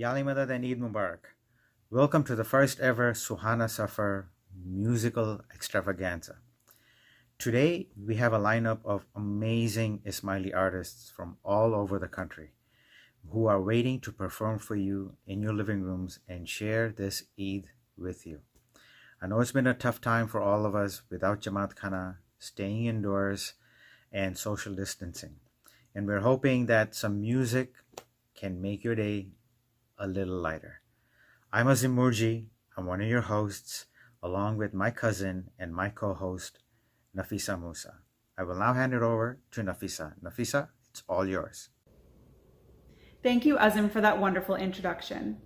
Yali Madad and Eid Mubarak. Welcome to the first ever Suhana Safar musical extravaganza. Today, we have a lineup of amazing Ismaili artists from all over the country who are waiting to perform for you in your living rooms and share this Eid with you. I know it's been a tough time for all of us without Jamaat Khana, staying indoors, and social distancing. And we're hoping that some music can make your day a little lighter. I'm Azim Murji. I'm one of your hosts, along with my cousin and my co-host, Nafisa Musa. I will now hand it over to Nafisa. Nafisa, it's all yours. Thank you, Azim, for that wonderful introduction.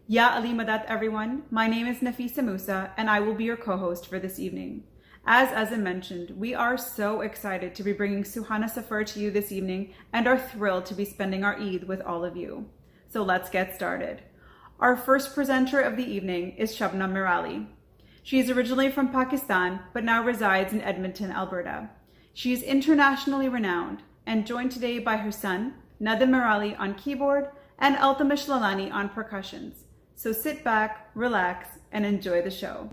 Ya Ali Madat, everyone. My name is Nafisa Musa, and I will be your co-host for this evening. As Azim mentioned, we are so excited to be bringing Suhana Safar to you this evening and are thrilled to be spending our Eid with all of you. So let's get started. Our first presenter of the evening is Shabnam Mirali. She is originally from Pakistan, but now resides in Edmonton, Alberta. She is internationally renowned and joined today by her son, Nadim Mirali on keyboard and Altamash Lalani on percussions. So sit back, relax, and enjoy the show.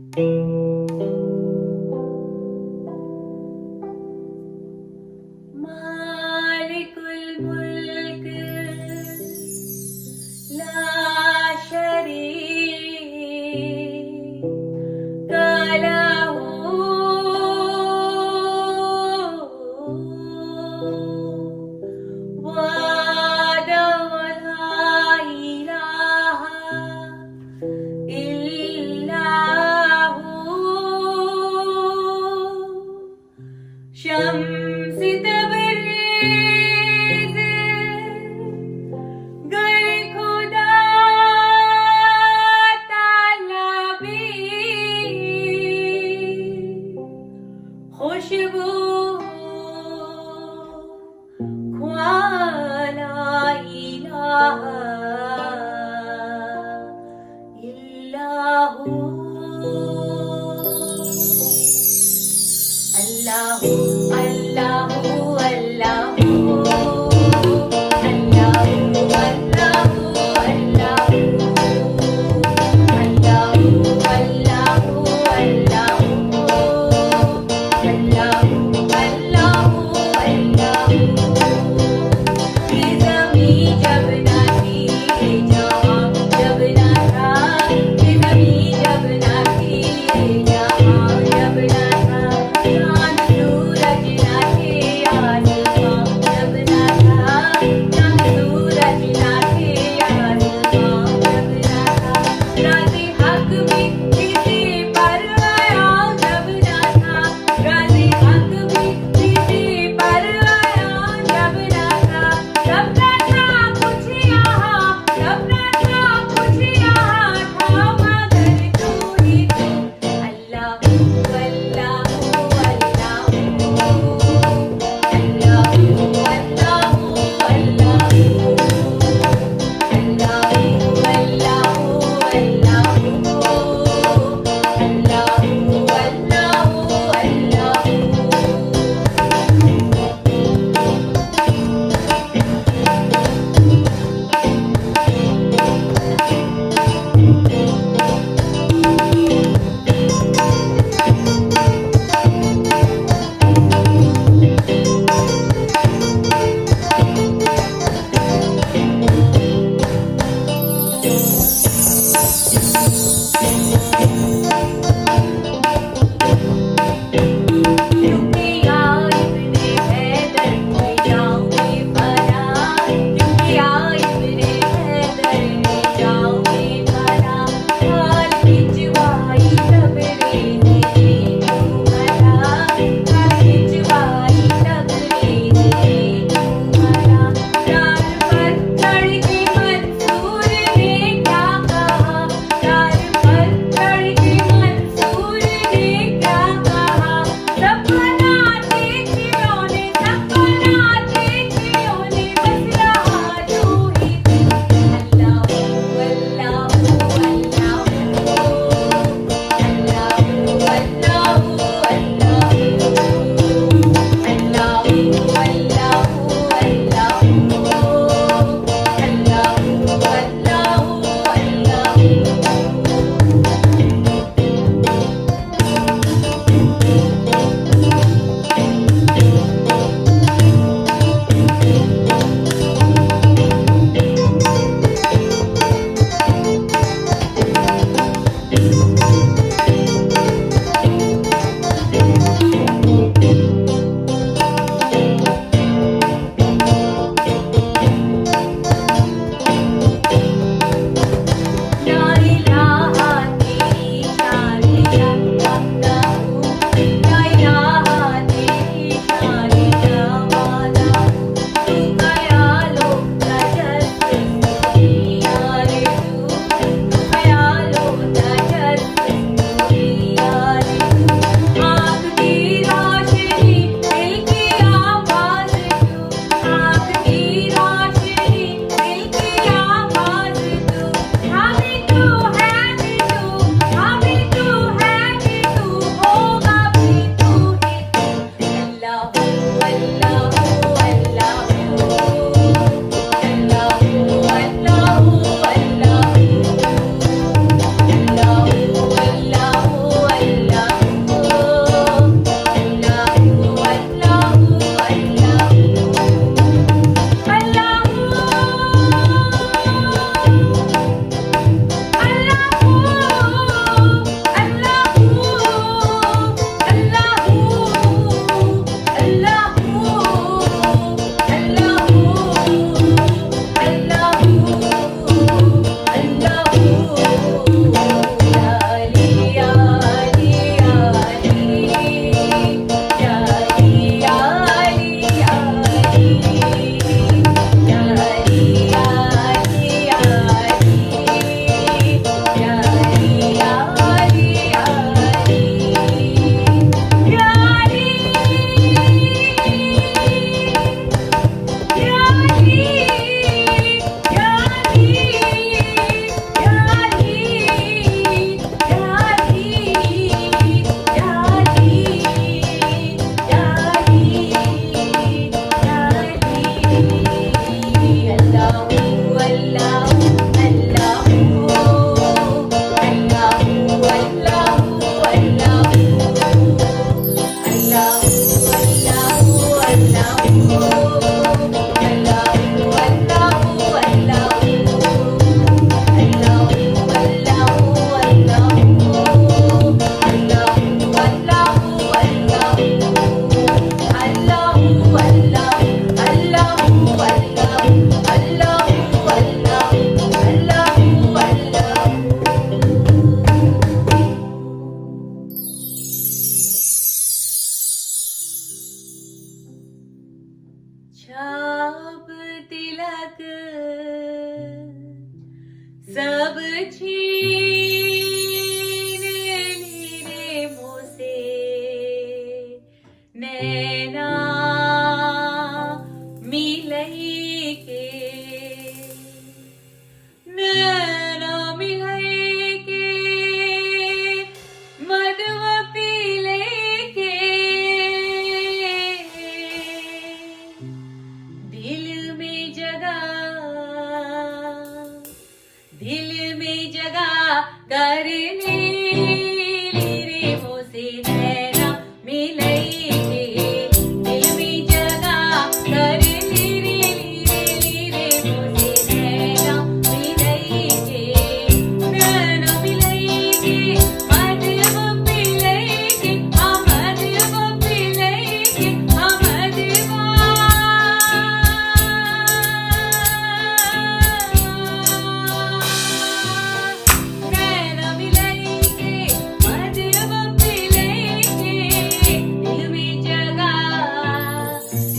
Allahu छाप तिलक सब छीन ली रे मोसे नैना मिलई के नैना मिलई के मधुव पीले के दिल में जगह करने रे मोसे नैना मिलई के दिल में जगह करने रे मोसे नैना मिलई के नैना मिलई के मधुव पीले के मधुव पीले के नैना मिलई के मधुव पीले के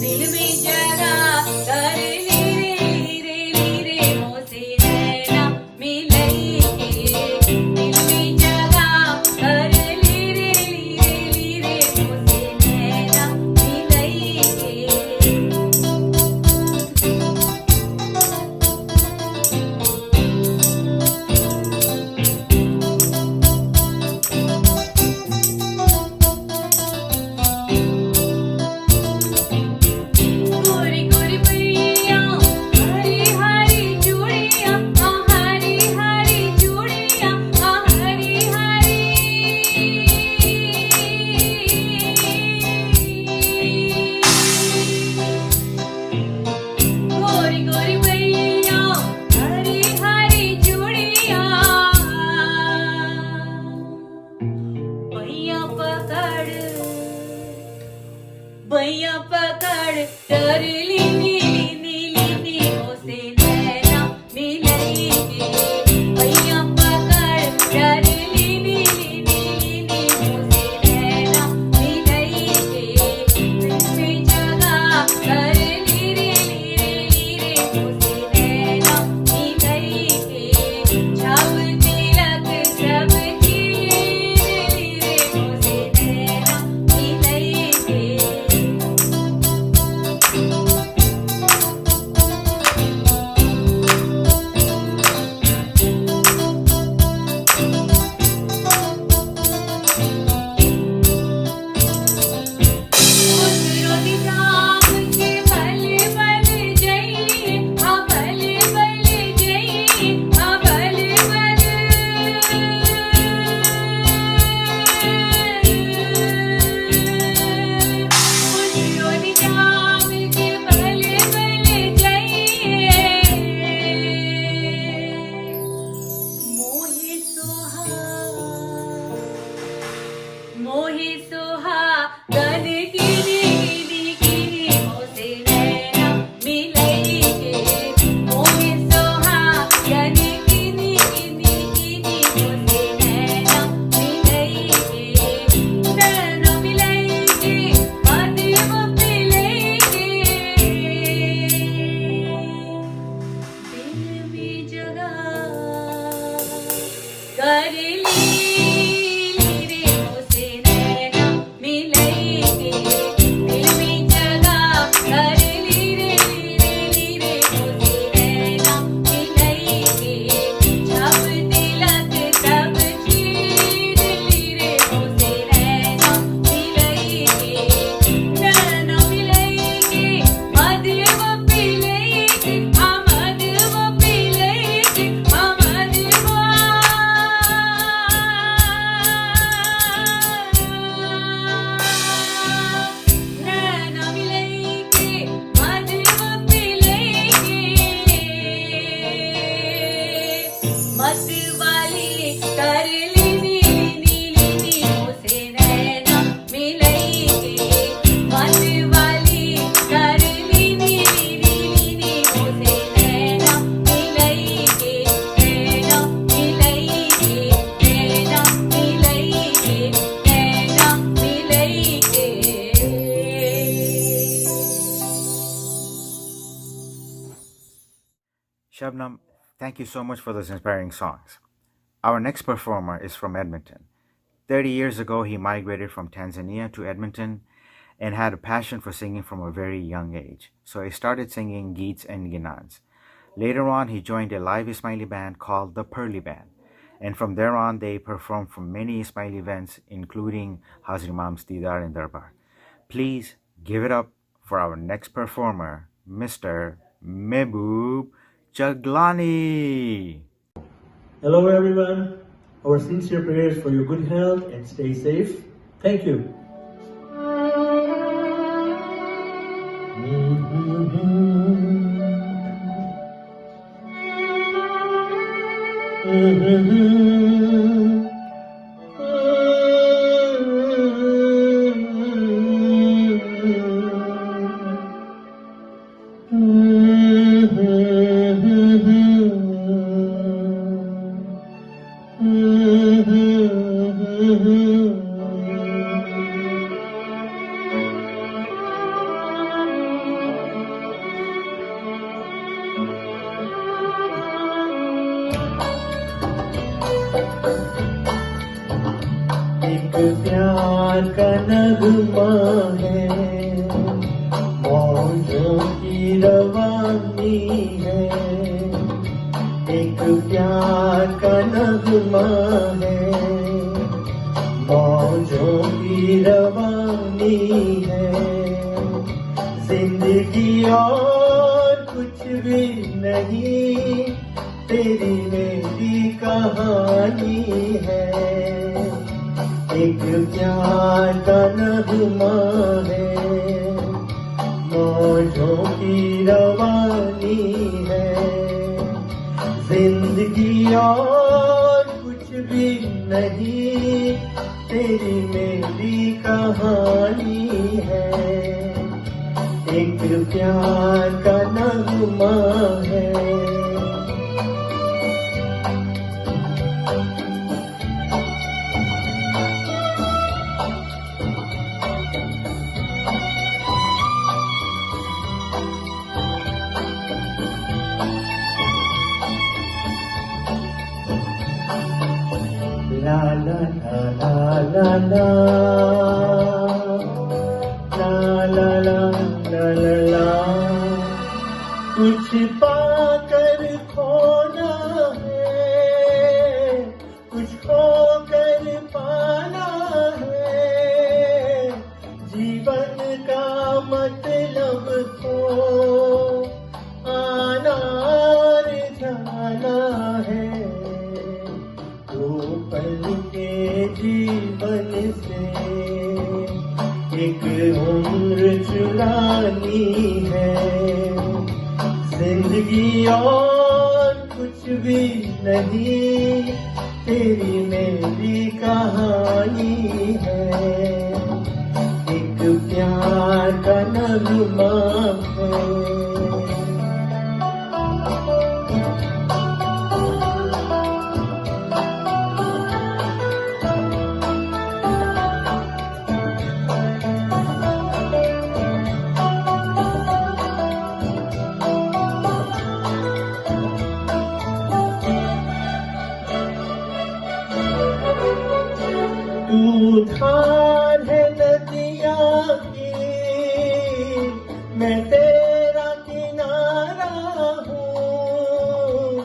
दिल में जगह कर रे मोसे नैना मिलई के दिल में जगह कर रे मोसे नैना मिलई के गोरी गोरी पैया हरी हरी चूड़ियां हरी हरी चूड़ियां हरी गोरी गोरी पैया हरी हरी चूड़ियां बैया पकड़ कर ली नीली मोसे नैना मिलई के बैया पकड़ कर ली नीली मोसे नैना मिलई के दिल में जगह कर रे मोसे नैना मिलई के छाप तिलक सब छीन ली रे मोसे नैना मिलई के Shabnam, thank you so much for those inspiring songs. Our next performer is from Edmonton. 30 years ago, he migrated from Tanzania to Edmonton and had a passion for singing from a very young age. So he started singing Geets and Ginans. Later on, he joined a live Ismaili band called the Pearly Band. And from there on, they performed for many Ismaili events, including Hazir Imam's Didar and Darbar. Please give it up for our next performer, Mr. Mehboob Jaglani. Hello everyone. Our sincere prayers for your good health and stay safe. Thank you. एक प्यार का नगमा है, मौजों की रवानी है। एक प्यार का नगमा है, मौजों की रवानी है। जिंदगी और कुछ भी नहीं, तेरी मेरी कहानी है। एक प्यार का नगमा है, मौजों की रवानी है। जिंदगी और कुछ भी नहीं, तेरी मेरी कहानी है। एक प्यार का नगमा है। La la la la la la la la la la la। कुछ पाकर खोना है, कुछ खोकर पाना है। जीवन का मतलब तो आना और जाना है। दो पल के जीवन से एक उम्र चुरानी है। जिंदगी और कुछ भी नहीं, तेरी मेरी कहानी है। एक प्यार का नगमा है। तू धार है नदियाँ की, मैं तेरा किनारा हूँ।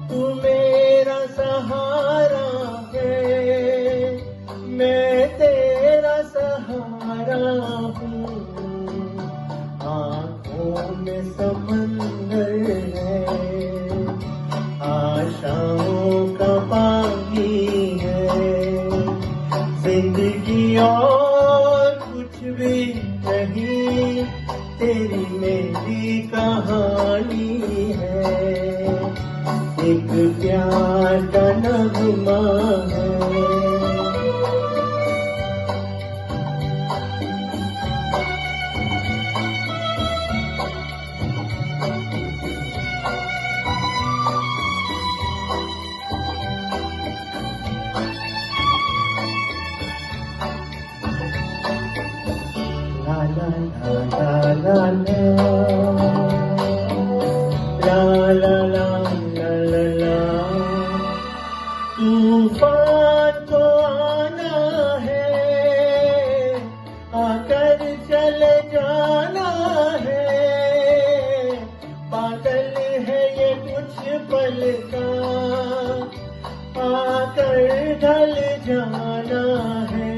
तू मेरा सहारा है, मैं तेरा सहारा हूँ। आँखों में समंदर है, आशाओं का पानी है। जिंदगी और कुछ भी नहीं, तेरी मेरी कहानी है। एक प्यार का नगमा है। La la la la la la la la la पल का आकर ढल जाना है,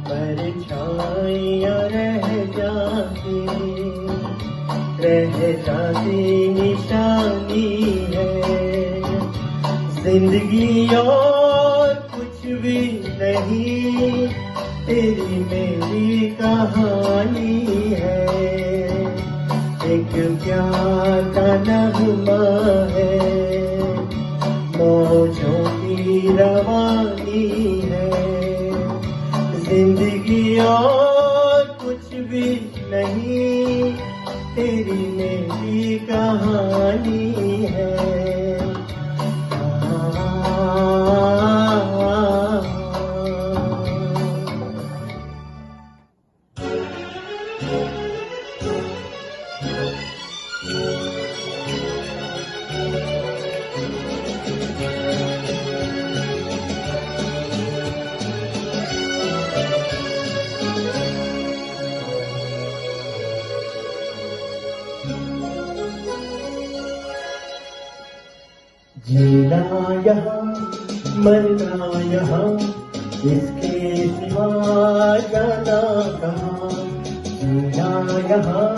परछाइयाँ रह जाती निशानी है। जिंदगी और कुछ भी नहीं, तेरी मेरी कहानी है। एक प्यार का नगमा है, मौजों की रवानी है। जिंदगी और कुछ भी नहीं, तेरी मेरी कहानी है। जीना यहाँ मरना यहाँ, इसके सिवा जाना कहाँ। जीना यहाँ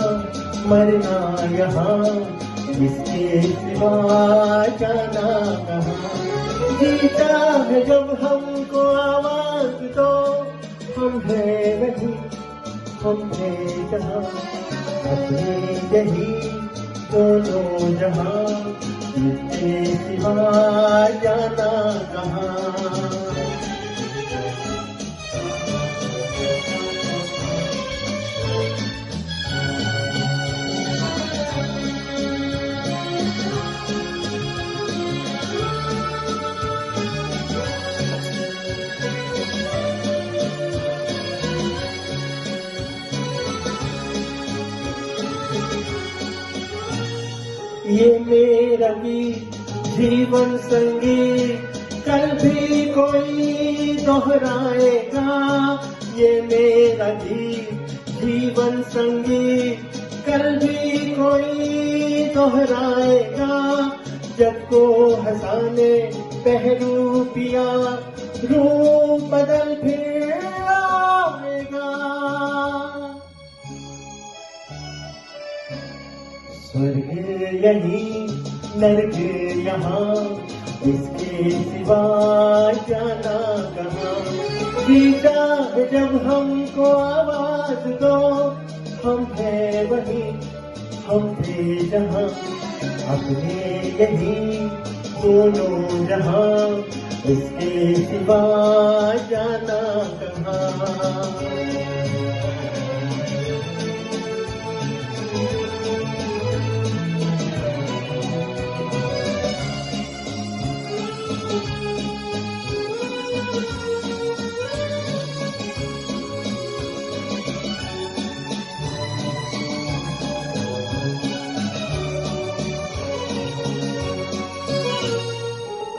मरना यहाँ, इसके सिवा जाना कहाँ। जीता है जब हमको आवाज दो, हम है वही हम है जहाँ। अपने यही दोनों जहाँ, इसके सिवा जाना कहाँ। ये मेरा गीत जीवन संगीत, कल भी कोई दोहराएगा। ये मेरा गीत जीवन संगीत, कल भी कोई दोहराएगा। जब को हंसाने पहरू पिया, रूप बदल फिर आएगा। स्वर्ग यही नर्क यहाँ, इसके सिवा जाना कहाँ। जीता है जब हमको आवाज दो, हम है वही हम थे जहाँ। अपने यही दोनों जहाँ, इसके सिवा जाना कहाँ।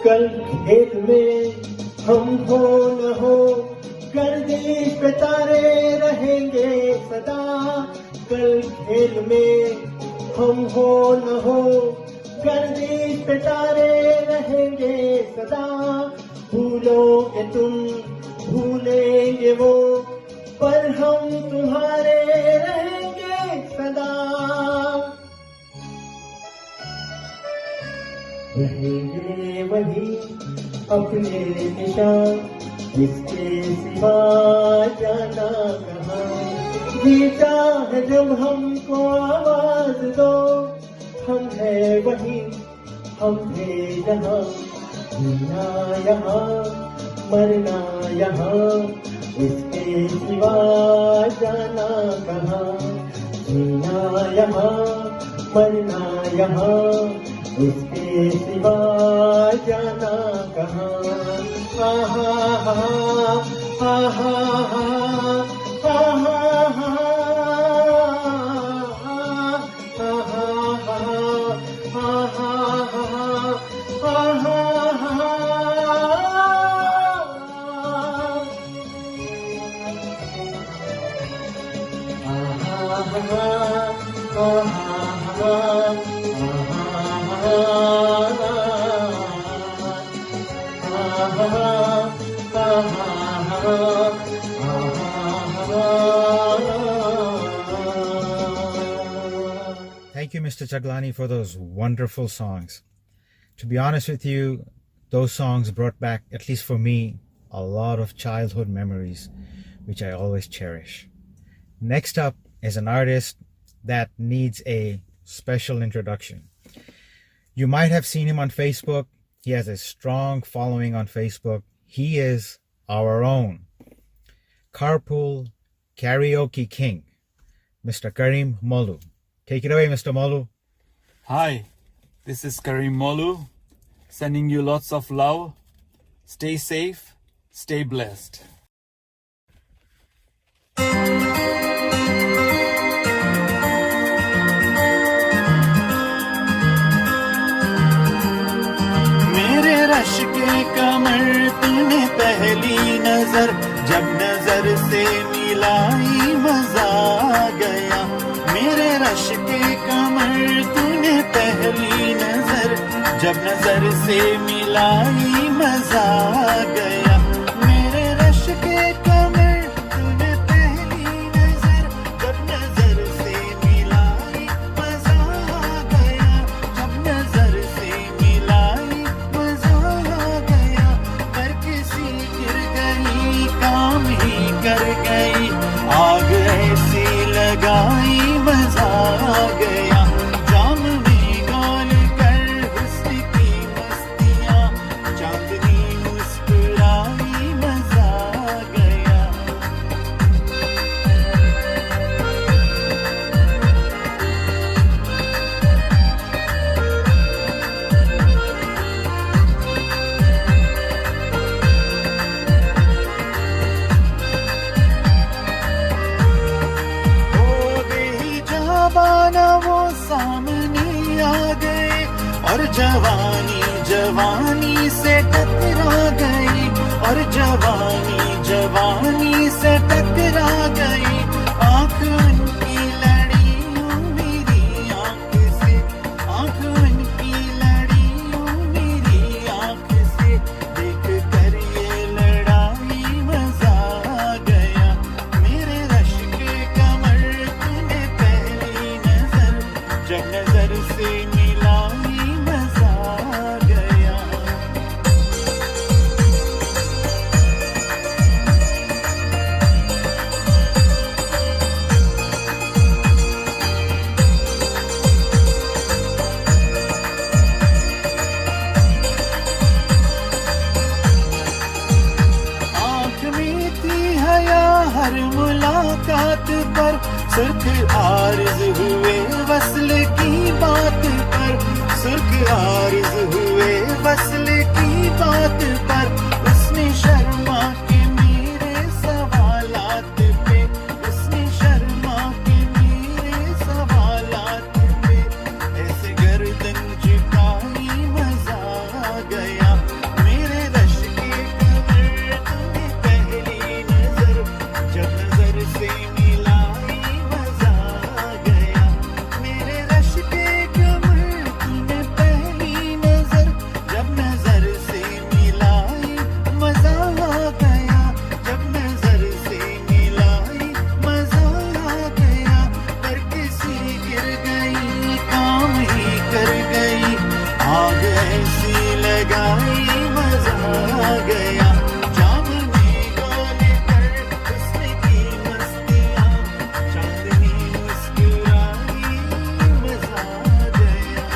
कल खेत में हम हो न हो, गर्दिश पे तारे रहेंगे सदा। कल खेल में हम हो न हो, गर्दिश पे तारे रहेंगे सदा। भूलोगे तुम भूलेंगे वो, पर हम तुम्हारे रहेंगे सदा। रहेंगे वही अपने निशान, इसके सिवा जाना कहाँ। जीता है जब हमको आवाज दो, हम है वही हम थे जहाँ। जीना यहाँ मरना यहाँ, इसके सिवा जाना कहाँ। जीना यहाँ मरना यहाँ, इसके सिवा जाना कहाँ। हा हा हा हा हा हा हा हा ah ah ah ah ah ah ah Thank you, Mr. Chaglani, for those wonderful songs. To be honest with you, those songs brought back, at least for me, a lot of childhood memories, which I always cherish. Next up is an artist that needs a special introduction. You might have seen him on Facebook. He has a strong following on Facebook. He is our own Carpool Karaoke King, Mr. Karim Molu. Take it away, Mr. Molu. Hi, this is Karim Molu, sending you lots of love. Stay safe, stay blessed. मेरे rush के कमर तूने पहली नजर जब नजर से मिलाई मजा आ गया मेरे रश के कमर तूने पहली नजर जब नजर से मिलाई मजा आ गया मेरे रश के कमर तूने पहली नजर जब नजर से मिलाई मजा आ गया जब नजर से मिलाई मजा आ गया पर किसी गिर गई काम ही कर गई आग ऐसी लगाई मजा आ गया जाम में गोल कर हुस्न की मस्तियां चांदनी मुस्कुराई मजा आ गया ओ बेजाबाना वो सामने आ गए और जवानी जवानी से टकरा गई और जवानी जवानी से टकरा गई आंख उनकी लड़ी मेरी आंख से आंख उनकी लड़ी मेरी आंख से देख कर ये लड़ाई मजा आ गया मेरे रश के कमर तूने पहली नजर जब नजर से मिलाई मजा आ गया आंख में थी हया हर मुलाकात पर सुर्ख आरिज हुए वस्ल की बात पर सुर्ख आरिज हुए वस्ल की बात पर उसने शर्मा के मेरे सवालात पे उसने शर्मा के मेरे सवालात पे ऐसे गर्दन झुकाई मजा आ गया मेरे रश के कमर तूने पहली नजर जब नजर से मिलाई मजा आ गया मेरे रश के कमर तूने पहली नजर जब नजर से मिलाई मजा आ गया जब नजर से मिलाई मजा आ गया पर किसी गिर गई काम ही कर गई आग ऐसी लगाई मजा आ गया जाम में गोल कर हुस्न की मस्तियां चांदनी मुस्कुराई मजा आ गया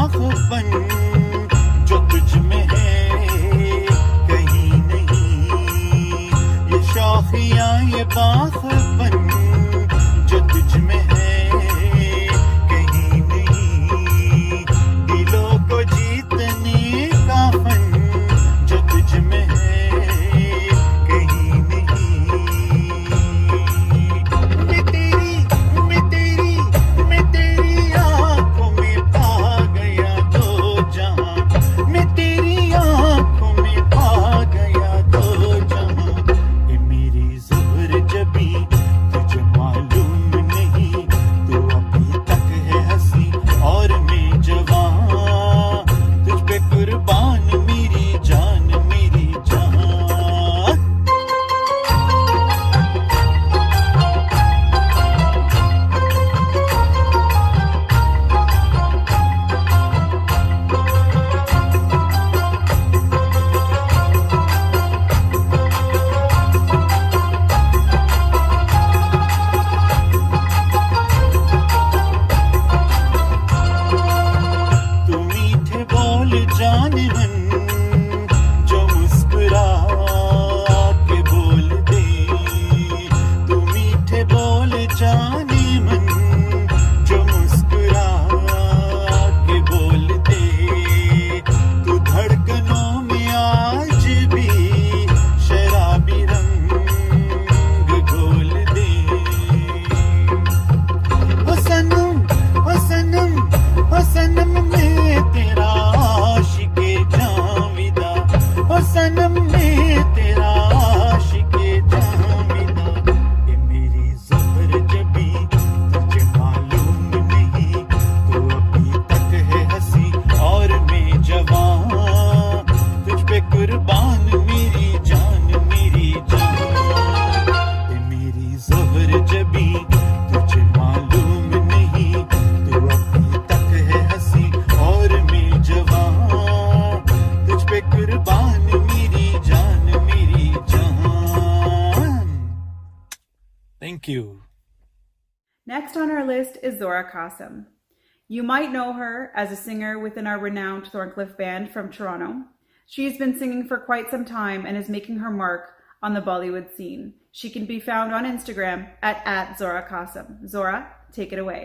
बाखपन जो तुझ में है कहीं नहीं, ये शौकिया ये बाखपन जो तुझ में है कहीं नहीं, दिलों को जीतने का फन जो तुझ में है कहीं नहीं। मैं तेरी आंखों में पा गया दो जहां, मैं तेरी आंखों में पा गया दो जहां। ये मेरी ज़ुहर जबी तुझे मालूम नहीं, तू अभी तक है हंसी और मैं जवान, तुझ पे कुर्बान मेरी जान मेरी जान। तू मीठे बोल जाने मन जो मुस्कुरा के बोल दे, तू मीठे बोल जाने मन जो मुस्कुरा के बोल दे, तू धड़कनों में आज भी शराबी रंग घोल दे। ओ सनम ओ सनम ओ सनम मैं तेरा आशिके जाविदा, ओ सनम मैं तेरा आशिके जाविदा। ये मेरी ज़ुहर जबी तुझे मालूम नहीं, तू अभी तक है हंसी और मैं जवान, तुझ पे कुर्बान मेरी जान मेरी जान। ये मेरी ज़ुहर जबी तुझे मालूम नहीं, तू अभी तक है हंसी और मैं जवान, तुझ पे कुर्बान मेरी जान मेरी जान। Thank you. Next on our list is Zora Qasim. You might know her as a singer within our renowned Thorncliffe Band from Toronto. She's been singing for quite some time and is making her mark on the Bollywood scene. She can be found on Instagram at Zora Qasim. Zora, take it away.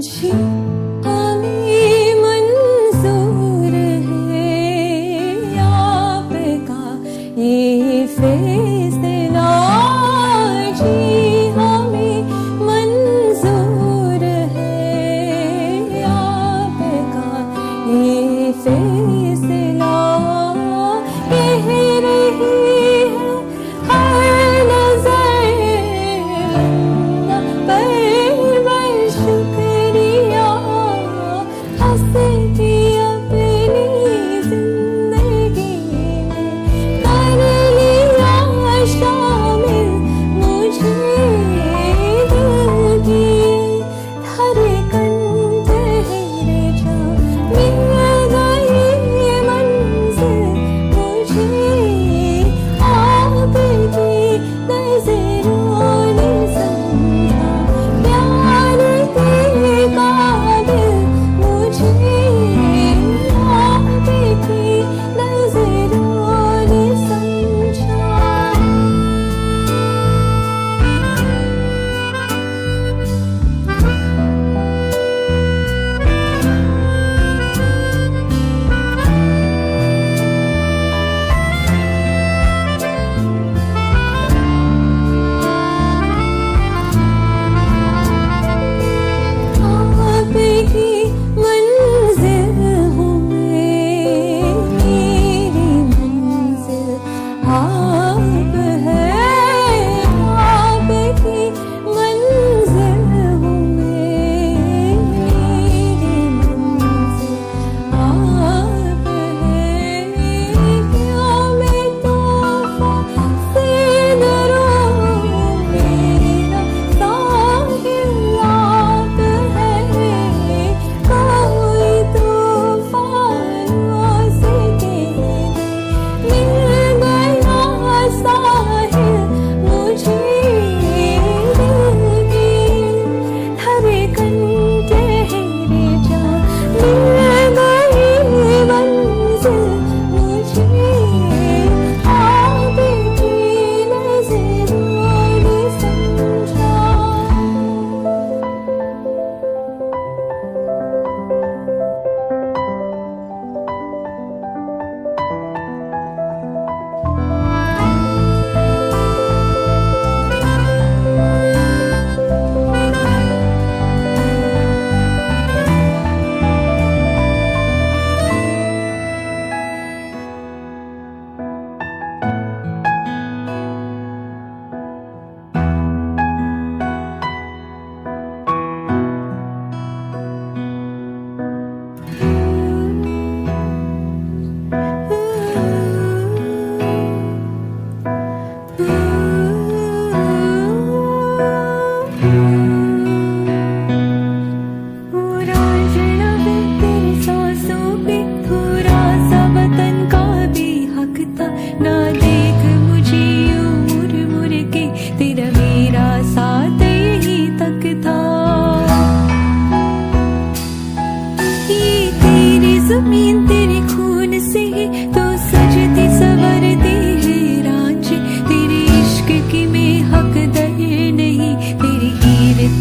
जी हमें मंजूर है आपका ये फैसला, जी हमें मंजूर है आपका ये फैसला। कह रही है हर नजर पर शुक्रिया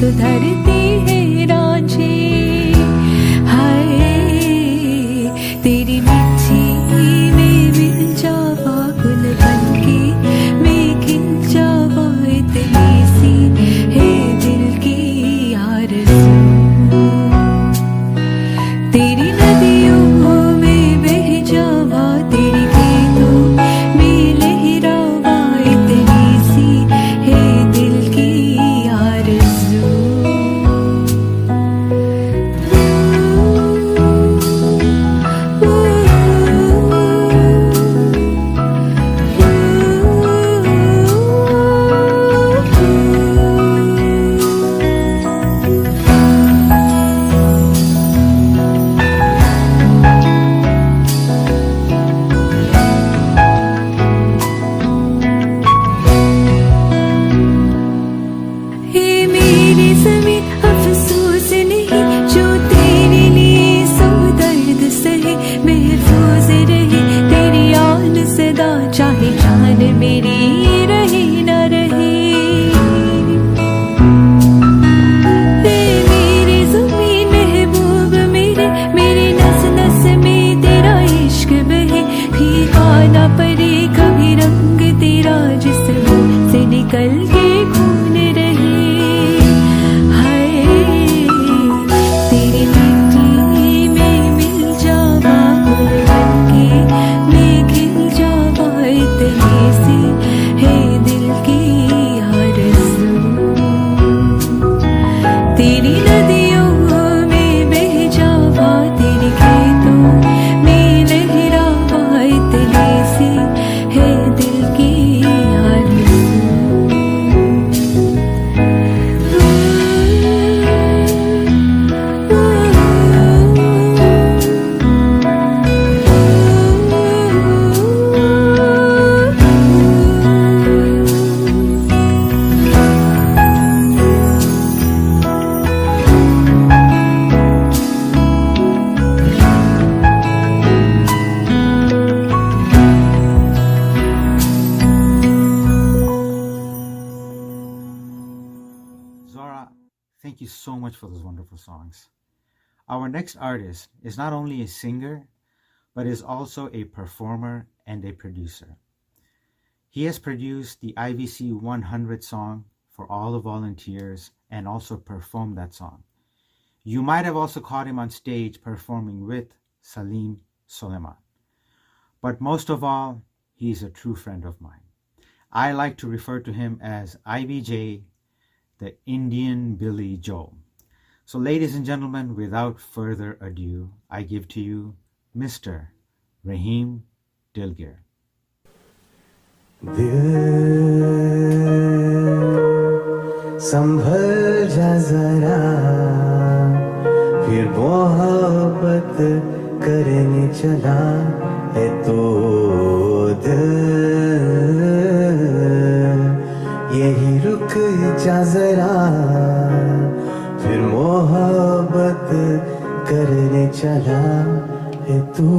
तो धरती है रांझे हाय तेरी मिट्टी में मिल जावा गुल बनके मैं खिल जावा इतनी सी है दिल की आरज़ू तेरी नदियों में बह जावा तेरी खेतों में लहरावा इतनी सी है दिल की आरज़ू हे मेरी ज़मीं अफ़सोस नहीं जो तेरे लिए सौ दर्द सहे महफूज रहे तेरी आन सदा चाहे जान मेरी रहे न रहे हे मेरी ज़मीं महबूब मेरे मेरे नस नस में तेरा इश्क बहे फीका न पड़े कभी रंग तेरा जिस्म से निकल के खून रहे हाय तेरी मिट्टी में मिल जावा गुल बनके मैं खिल जावा इतनी सी है दिल की आरज़ू तेरी नदियों में बह जावा तेरी खेतों में लहरावा इतनी सी है दिल की आरज़ू Zora, thank you so much for those wonderful songs. Our next artist is not only a singer, but is also a performer and a producer. He has produced the IVC 100 song for all the volunteers and also performed that song. You might have also caught him on stage performing with Salim Soleiman. But most of all, he's a true friend of mine. I like to refer to him as IBJ, the Indian Billy Joel. So ladies and gentlemen, without further ado, I give to you Mr. Raheem Dilgir. संभल जा जरा फिर मोहब्बत करने चला है तो दिल यही रुक जा जरा फिर मोहब्बत करने चला है तू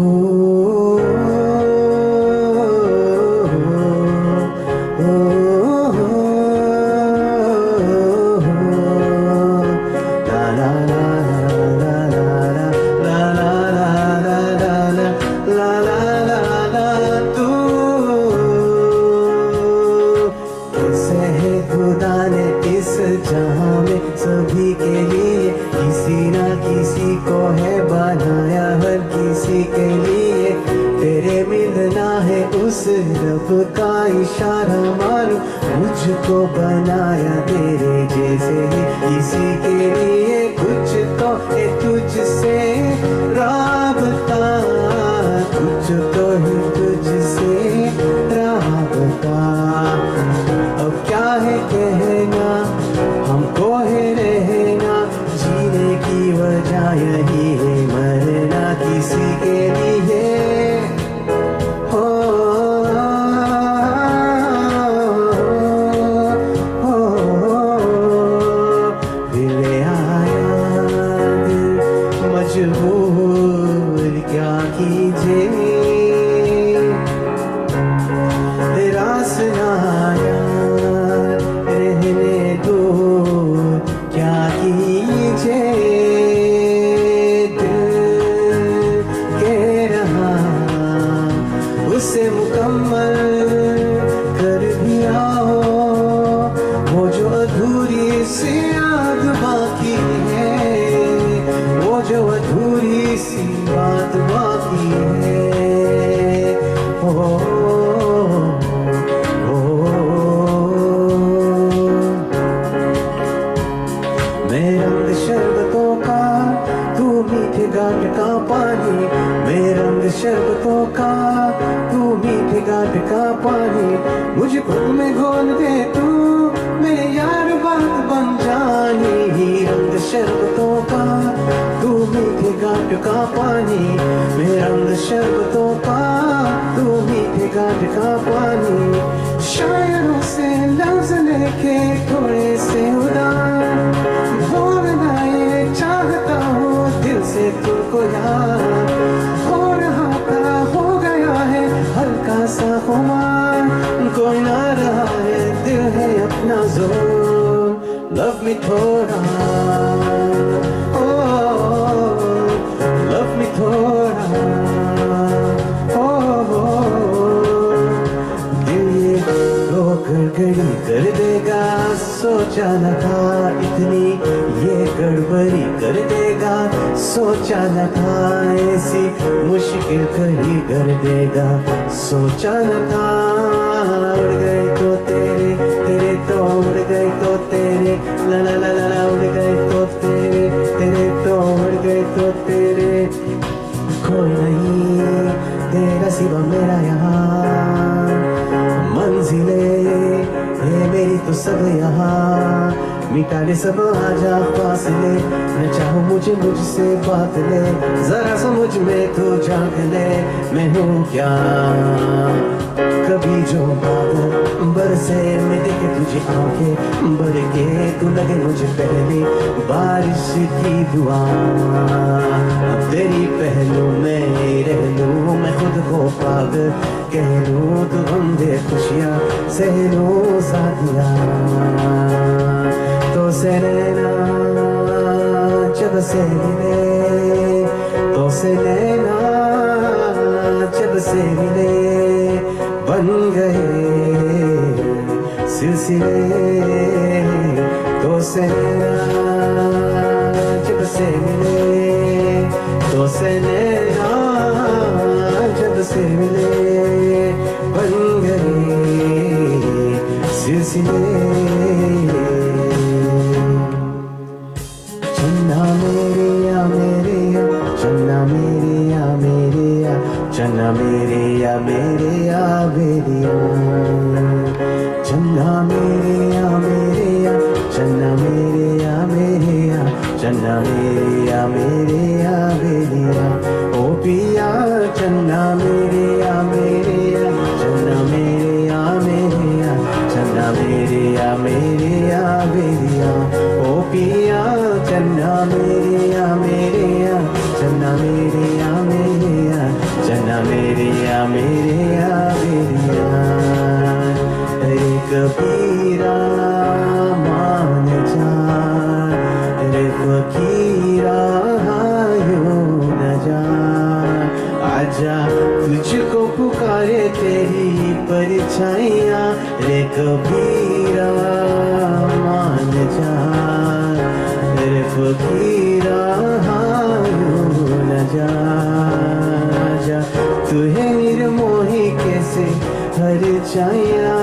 सभी के लिए किसी ना किसी को है बनाया हर किसी के लिए तेरे मिलना है उस रब का इशारा मानो मुझको बनाया तेरे जैसे ही किसी के लिए कुछ तो है तुझसे राबता कुछ तो है तुझसे राबता अब क्या है कहना हमको है रहना जीने की वजह यही है मरना किसी के लिए हो दिल आया दिल मजबूर क्या कीजिए रास ना आया रहने दो का पानी, मैं रंग शरबतों का, तू मीठे घाट का पानी। शायरों से लफ्ज लेके थोड़े से उदार, बोलना ये चाहता हूँ दिल से तुमको यार। हो रहा था हो गया है हल्का सा खुमार, कोई ना रहा है दिल है अपना जोर। लव मी थोड़ा, लव मी थोड़ा, दिल ये रोकर घड़ी कर देगा, सोचा न था इतनी ये गड़बड़ी कर देगा, सोचा न था ऐसी मुश्किल खड़ी कर देगा, सोचा न था। उड़ गए तो तेरे तेरे तो उड़ गए तो तेरे, ला ला ला ला उड़ गए तो तेरे तेरे तो उड़ गए तो तेरे। कोई नहीं तेरा सिवा मेरा यहाँ, मंजिले है मेरी तो सब यहाँ, मिटा दे सब आजा फासले, न चाहो मुझे मुझसे बात ले, जरा समझ में तू झांक ले, मैं हूँ क्या। कभी जो बादल बरसे मैं देखे तुझे आंखें भर के, तू लगे मुझे पहले बारिश की दुआ। अब तेरी पहलू में रह लूं, मैं खुद को पागल कह लूं, तू हम दे खुशियाँ सह लूं साथिया। तो से नैना जब से मिले, तो से नैना जब से मिले, बन गए सिलसिले। तो से नैना जब से मिले, तो से नैना जब से मिले, बन गए सिलसिले। चन्ना मेरे या मेरे या, चन्ना मेरे या मेरे या, चन्ना मेरे या मेरे या मेरे या, चन्ना मेरे या मेरे या, चन्ना मेरे या मेरे या, चन्ना मेरे या मेरे या मेरे या। ओ पिया चन्ना मेरे या मेरे या, चन्ना मेरे या मेरे या, चन्ना मेरे या मेरे या मेरे या। ओ पिया चन्ना मेरे या मेरे या, चन्ना मेरे या मेरे या, चन्ना मेरे या मेरे या मेरे या। रे कबीरा मान जा, रे फकीरा यूं न जा, आजा तुझको पुकारे तेरी परछाइयाँ। रे कबीरा मान जा, रे फकीरा यूं न जा, आजा तू है निर्मोही कैसे हर छाया।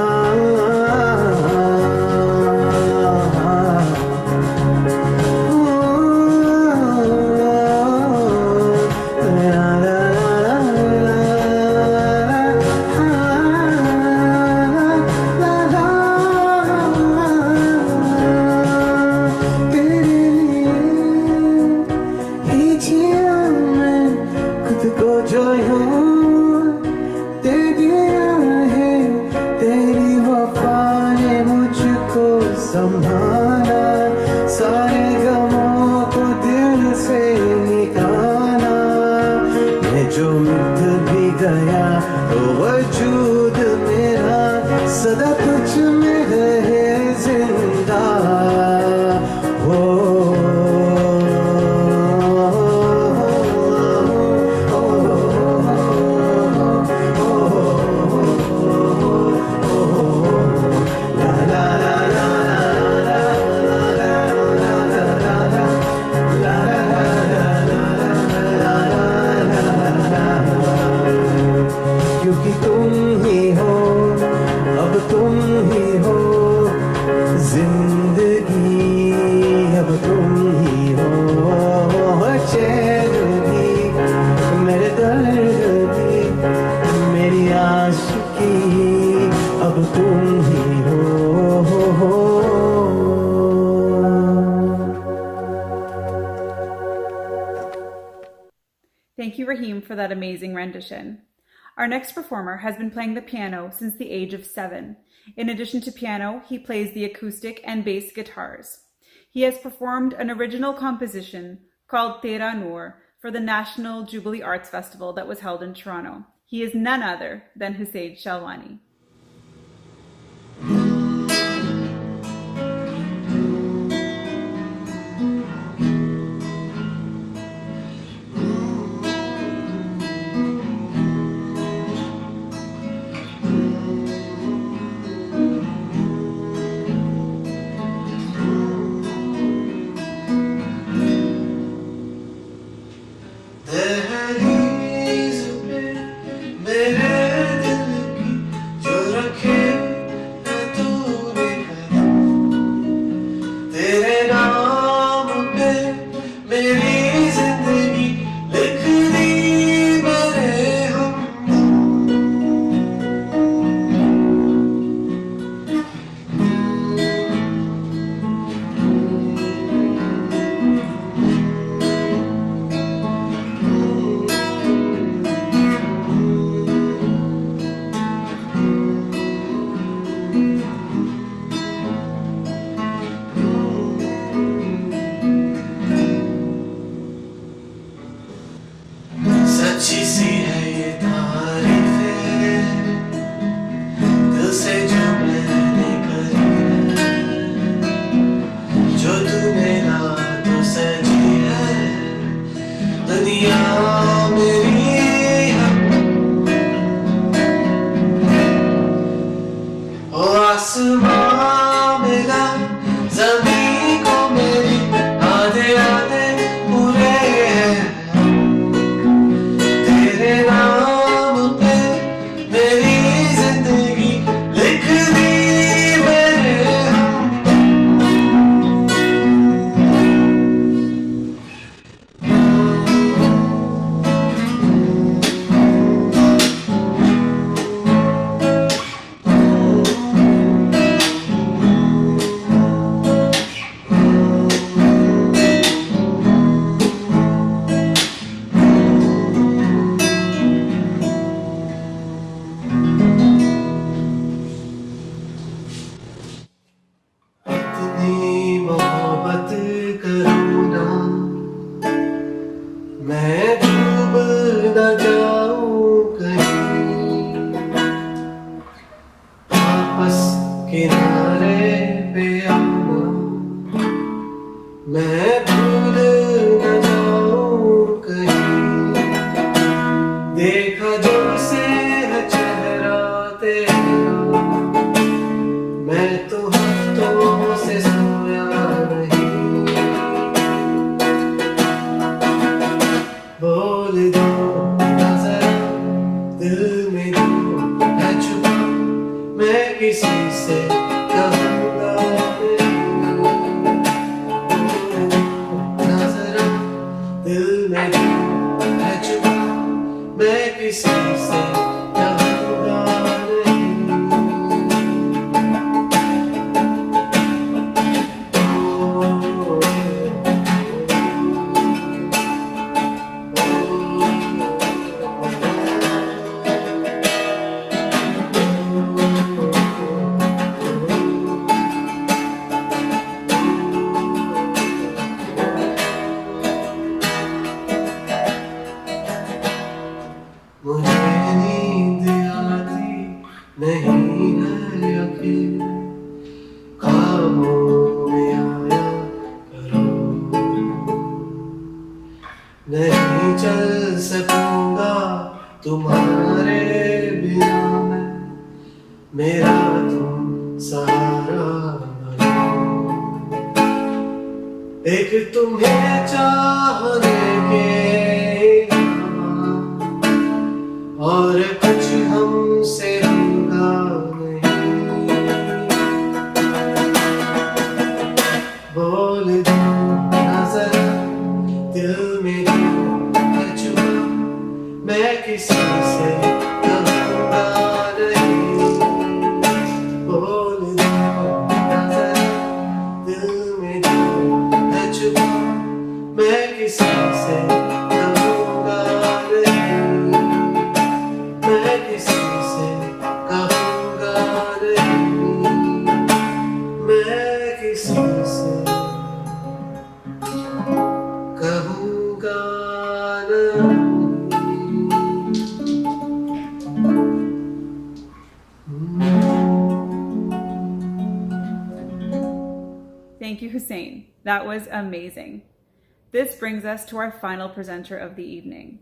संभाला सारे गमों को दिल से निकाला, मैं जो मिट भी गया तो वजूद मेरा सदा तुझ में रहे जिंदा। हो क्योंकि तुम ही हो, अब तुम ही हो जिंदगी, अब तुम ही हो चैन भी, मेरे दर्द भी, मेरी आशिकी, अब तुम ही हो। Thank you, Raheem, for that amazing rendition. Our next performer has been playing the piano since the age of 7. In addition to piano, he plays the acoustic and bass guitars. He has performed an original composition called Tera Noor for the National Jubilee Arts Festival that was held in Toronto. He is none other than Hussein Shalwani. दहलीज पे मेरे दिल की जो रखे है तूने कदम, तेरे नाम पे मेरी जिंदगी लिख दी मेरे हमदम। सच्ची सी है ये तारीफें दिल से जो मैंने करी है, जो तू मेरा तो सजी है दुनिया मेरी हम। ओ आसमां मेरा ज़मीं को मेरी आधे आधे पूरे हैं, तेरे नाम पे मेरी जिंदगी लिख दी मेरे इतनी मोहब्बत करूँ ना मैं डूब न जाऊं कहीं, वापस किनारे पे आना मैं भूल न जाऊं कहीं। देखा जो से है चेहरा तेरा, मैं तो हफ्तों से सोया नहीं। बोल दो ना जरा दिल में जो है छुपा, मैं किसी से कहूँगा नहीं। बोल दो ना जरा दिल में जो है छुपा, मैं किसी से कहूँगा नहीं। मुझे नींद आती नहीं है यकीन, ख्वाबों में आया करो, नहीं चल सकूंगा तुम्हारे बिना मैं, मेरा तुम सहारा बनो। एक तुम्हें चाहने के और कुछ हमसे होगा नहीं। बोल दो ना जरा दिल में जो है छुपा, मैं किसी से कहूँगा नहीं। बोल दो ना जरा दिल में जो है छुपा, मैं किसी से किसी से कहूँगा Thank you, Hussein. That was amazing. This brings us to our final presenter of the evening.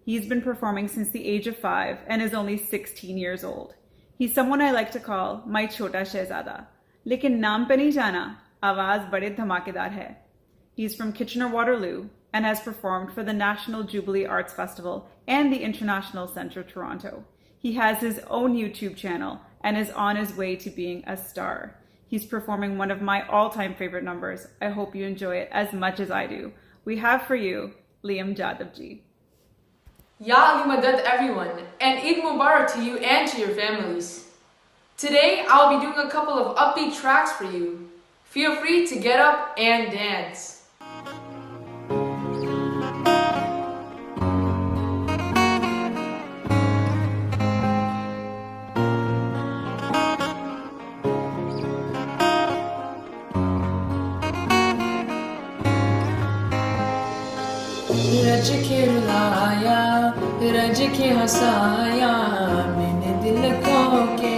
He's been performing since the age of 5 and is only 16 years old. He's someone I like to call my Chota Shehzada. Lekin naam pe nahi jana, awaaz bade dhamakedar hai. He's from Kitchener-Waterloo and has performed for the National Jubilee Arts Festival and the International Centre Toronto. He has his own YouTube channel and is on his way to being a star. He's performing one of my all-time favorite numbers. I hope you enjoy it as much as I do. We have for you, Liam Jadavji. Ya Ali Madad everyone, and Eid Mubarak to you and to your families. Today, I'll be doing a couple of upbeat tracks for you. Feel free to get up and dance. रज के रुलाया रज के हंसाया मैंने दिल को के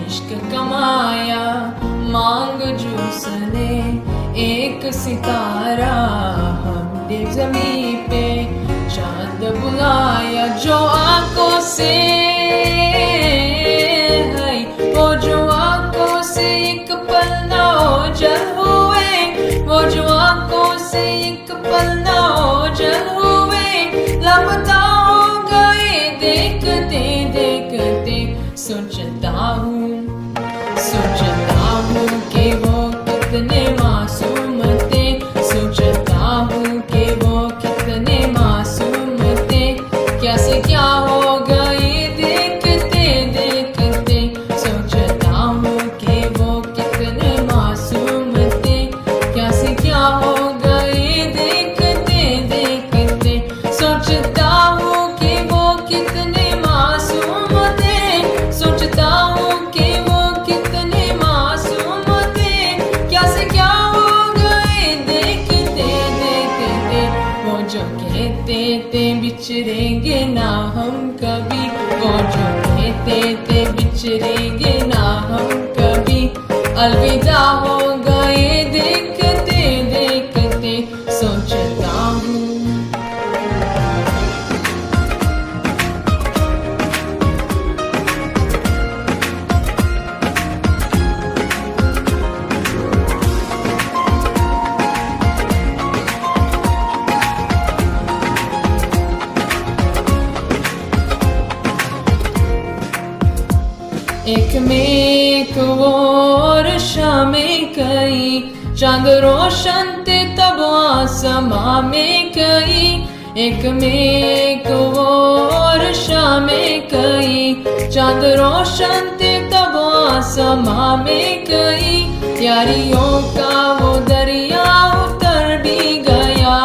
इश्क कमाया मांग जूसने एक सितारा हमने जमी पे चांद बुलाया जो आंखों से है वो जो आंखों से एक पल ना ओझल हुए वो जो आंखों से एक पल ना ओझल हुए लापता हो गए देखते देखते सोचता हूँ कि वो कितने मासूम थे सोचता हूँ कि वो कितने मासूम थे क्या से क्या हो गए देखते देखते सोचता हूँ कि वो कितने मासूम थे क्या से क्या हो गए देखते देखते सोचता हूँ कि वो कितने मासूम थे सोचता हूँ कि वो कितने मासूम थे क्या से क्या हो गए देखते देखते वो जो कहते थे बिछड़ेंगे ना हम कभी वो जो कहते थे बिछड़ेंगे ना हम कभी अलविदा हो गए देखते देखते सोचता हूँ एक में और शामें कई चांद रोशन थे तब आसमां में कई एक में और शामें कई चांद रोशन थे तब आसमां में कई यारियों का वो दरिया उतर भी गया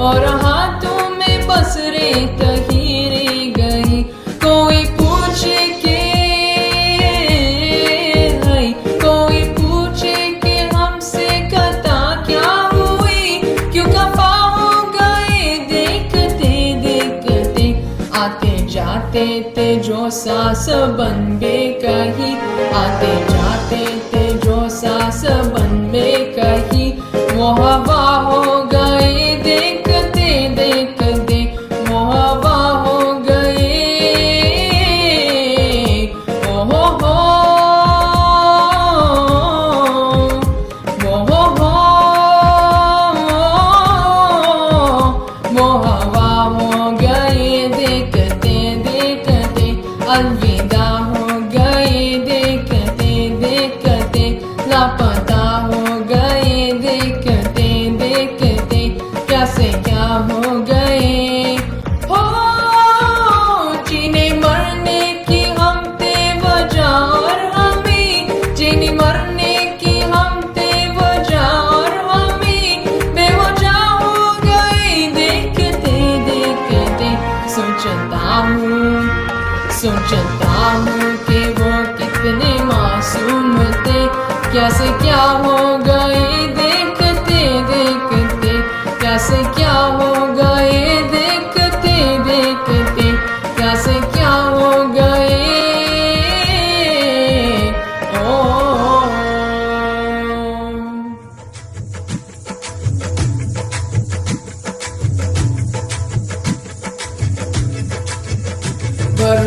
और हाथों में बस रेत ही रह गई कोई पूछे के जाते थे जो सास बन बेकही आते जाते थे जो सास बन बेकही वो हवा हो गए देखते देखते वो हवा हो गए ओ हो वो हवा हो गए देखते देखते अलविदा हो गए देखते देखते क्या होगा ये देखते देखते, कैसे क्या होगा ये देखते देखते, कैसे क्या होगा ये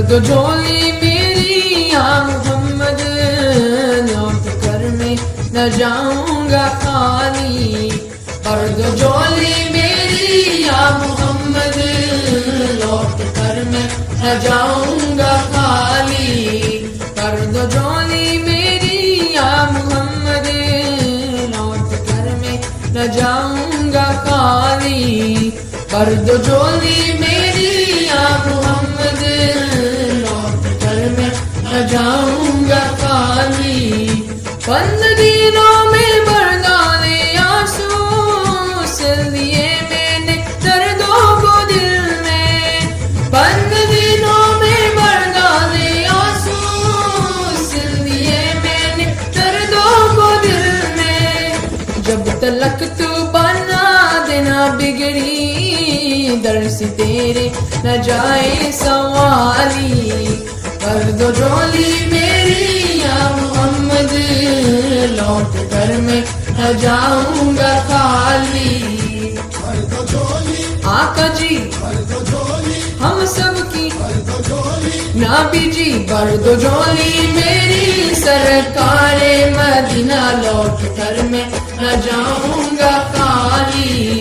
दो झोली मेरी या मोहम्मद, लौट कर मैं न जाऊंगा खाली। भर दो झोली मेरी या मोहम्मद, लौट कर मैं न जाऊंगा खाली। भर दो झोली मेरी या मोहम्मद, लौट कर मैं न जाऊंगा खाली। भर दो झोली मेरी या मोहम्मद, न जाऊंगा खाली। बंद दिनों में बरदाने आंसू, सिल दिए मैंने दर्दों को दिल में। बंद दिनों में बरदाने आंसू, सिल दिए मैंने दर्दों को दिल में। जब तलक तू बना देना बिगड़ी, दर से तेरे न जाए सवाली। कर दो झोली मेरी या मोहम्मद, लौट कर मैं न जाऊंगा खाली। आका जी हम सबकी नाबी जी, भर दो झोली मेरी सरकारे मदीना, लौट कर मैं न जाऊंगा खाली।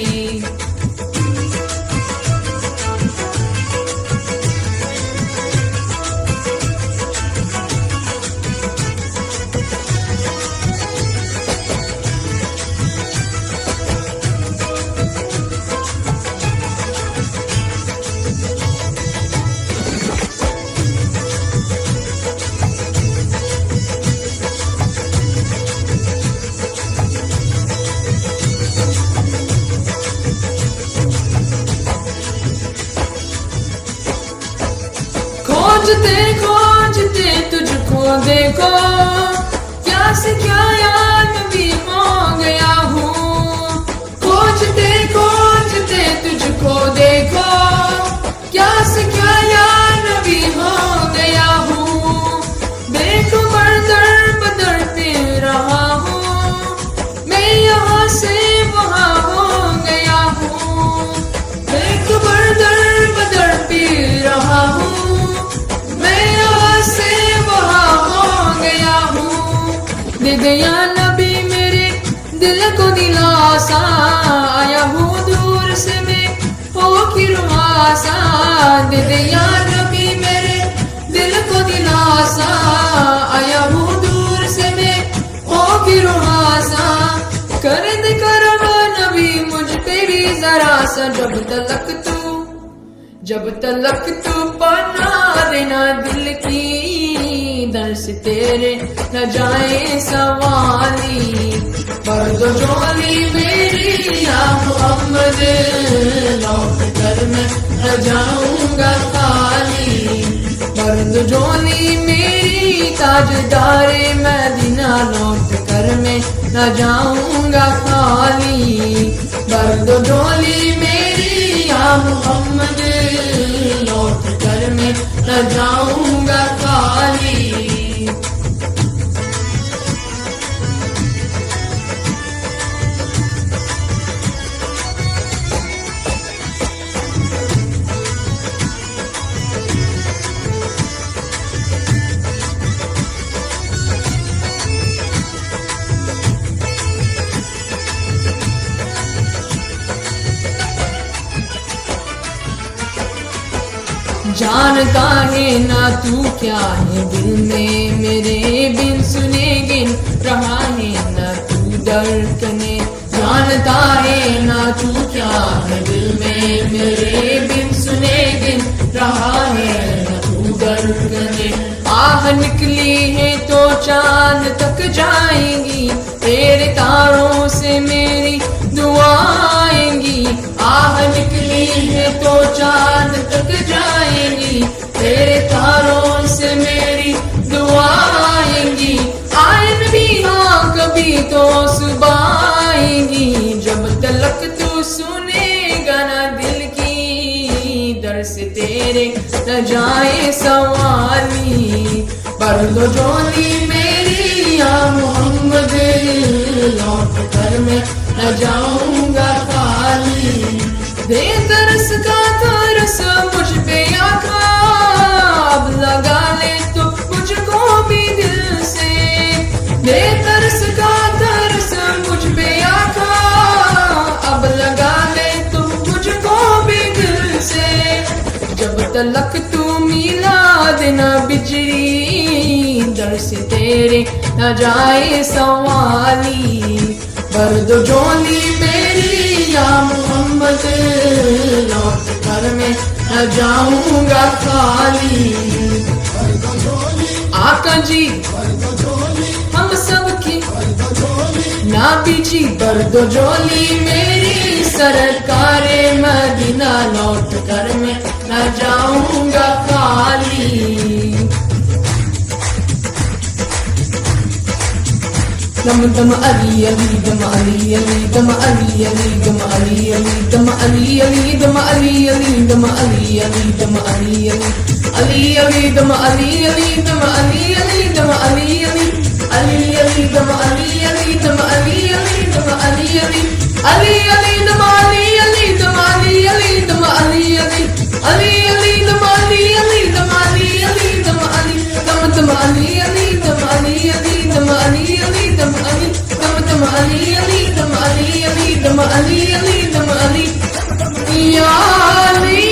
खोजते खोजते तुझको देखो, क्या से क्या याद भी हो गया हूँ। खोजते खोजते तुझको देखो, क्या से क्या याद भी हो गया हूँ। देखो बदर बदलते रहा हूँ, मैं यहाँ से वहाँ हो गया हूँ। देखो बदर बदलते रहा हूँ, दे दिया नबी मेरे दिल को दिलासा। आया हूँ दूर से मैं हो की रुआसा, दे दिया नबी मेरे दिल को दिलासा। आया हूँ दूर से मैं हो की रुआसा, कर दे करवा नबी मुझ पे भी जरा सा। जब तलक तू बना देना दिल की, दर से तेरे न जाए सवाली। भर दो झोली मेरी या मोहम्मद, लौट कर मैं न जाऊंगा खाली। भर दो झोली मेरी ताजदारे मदीना, लौट कर मैं न जाऊंगा खाली। भर दो झोली मेरी या मोहम्मद, लौट कर मैं न जाऊंगा खाली। जानता है ना तू क्या है दिल में मेरे, बिन सुने गिन रहा है ना तू धड़कने। जानता है ना तू क्या है दिल में मेरे, बिन सुने गिन रहा है ना तू धड़कने। आह निकली है तो चांद तक जाएंगी, तेरे तारों से मेरी दुआ आएंगी। आह निकली है तो चांद तक जाएंगी, तेरे से मेरी दुआ आएंगी। आए भी हाँ कभी तो न जाए सवाली भर दो झोली मेरी या मोहम्मद लौट कर मैं न जाऊंगा खाली दे तरस का तरस मुझ पे आका अब लगा ले तो मुझको भी दिल से दे तरस का तरस मुझ पे आका अब लगा ले तो मुझको भी दिल से जब तलक तू मिला देना बिजली दर से तेरे न जाए सवाली भर दो झोली मेरी या मोहम्मद लौट कर मैं न जाऊंगा खाली आका जी हम सबकी नाबी जी भर दो झोली मेरी सरकारे मदीना लौट कर मैं न जाऊंगा खाली दम दम अली अली दम अली अली दम अली अली दम अली अली दम अली अली दम अली अली दम अली अली दम अली अली अली अली दम अली अली दम अली अली दम अली अली अली अली दम अली अली दम अली अली दम अली अली अली अली दम अली अली दम अली अली दम अली अली अली अली दम अली अली दम अली अली दम अली दम दम अली अली दम अली अली दम अली अली दम अली दम दम अली अली दम अली अली दम अली अली दम अली या अली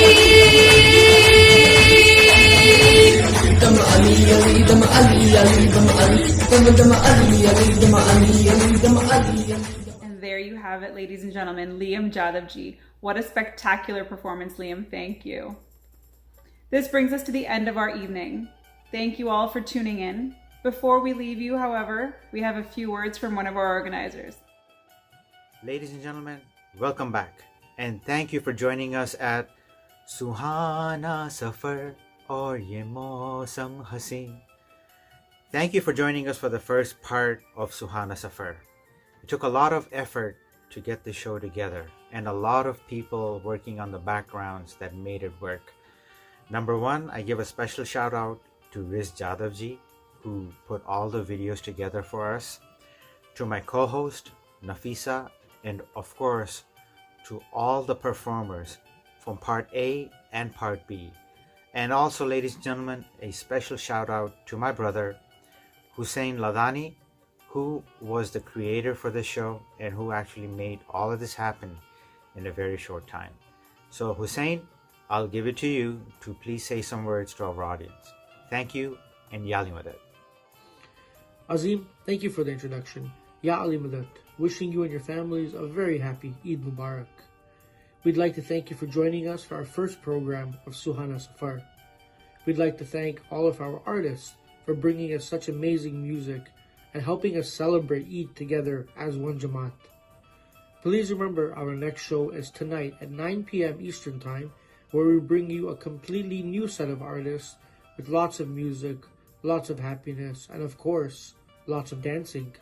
दम अली अली दम अली अली दम अली दम दम अली अली दम अली अली दम Ali Ali And there you have it, ladies and gentlemen, Liam Jadavji. What a spectacular performance, Liam. Thank you. This brings us to the end of our evening. Thank you all for tuning in. Before we leave you, however, we have a few words from one of our organizers. Ladies and gentlemen, welcome back. And thank you for joining us at Suhana Safar aur Ye Mausam Haseen. Thank you for joining us for the first part of Suhana Safar. It took a lot of effort to get the show together and a lot of people working on the backgrounds that made it work. Number one, I give a special shout out to Riz Jadavji, who put all the videos together for us, to my co-host Nafisa, and of course to all the performers from part A and part B. And also, ladies and gentlemen, a special shout out to my brother Hussein Ladani, who was the creator for the show and who actually made all of this happen in a very short time. So Hussein, I'll give it to you to please say some words to our audience. Thank you, and Yali Madad. Azim, thank you for the introduction. Ya Ali Madad, wishing you and your families a very happy Eid Mubarak. We'd like to thank you for joining us for our first program of Suhana Safar. We'd like to thank all of our artists for bringing us such amazing music and helping us celebrate Eid together as one Jamaat. Please remember our next show is tonight at 9 p.m. Eastern Time, where we bring you a completely new set of artists with lots of music, lots of happiness, and of course, lots of dancing.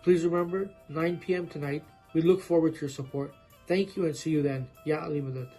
Please remember, 9 p.m. tonight. We look forward to your support. Thank you and see you then. Ya Ali Madad.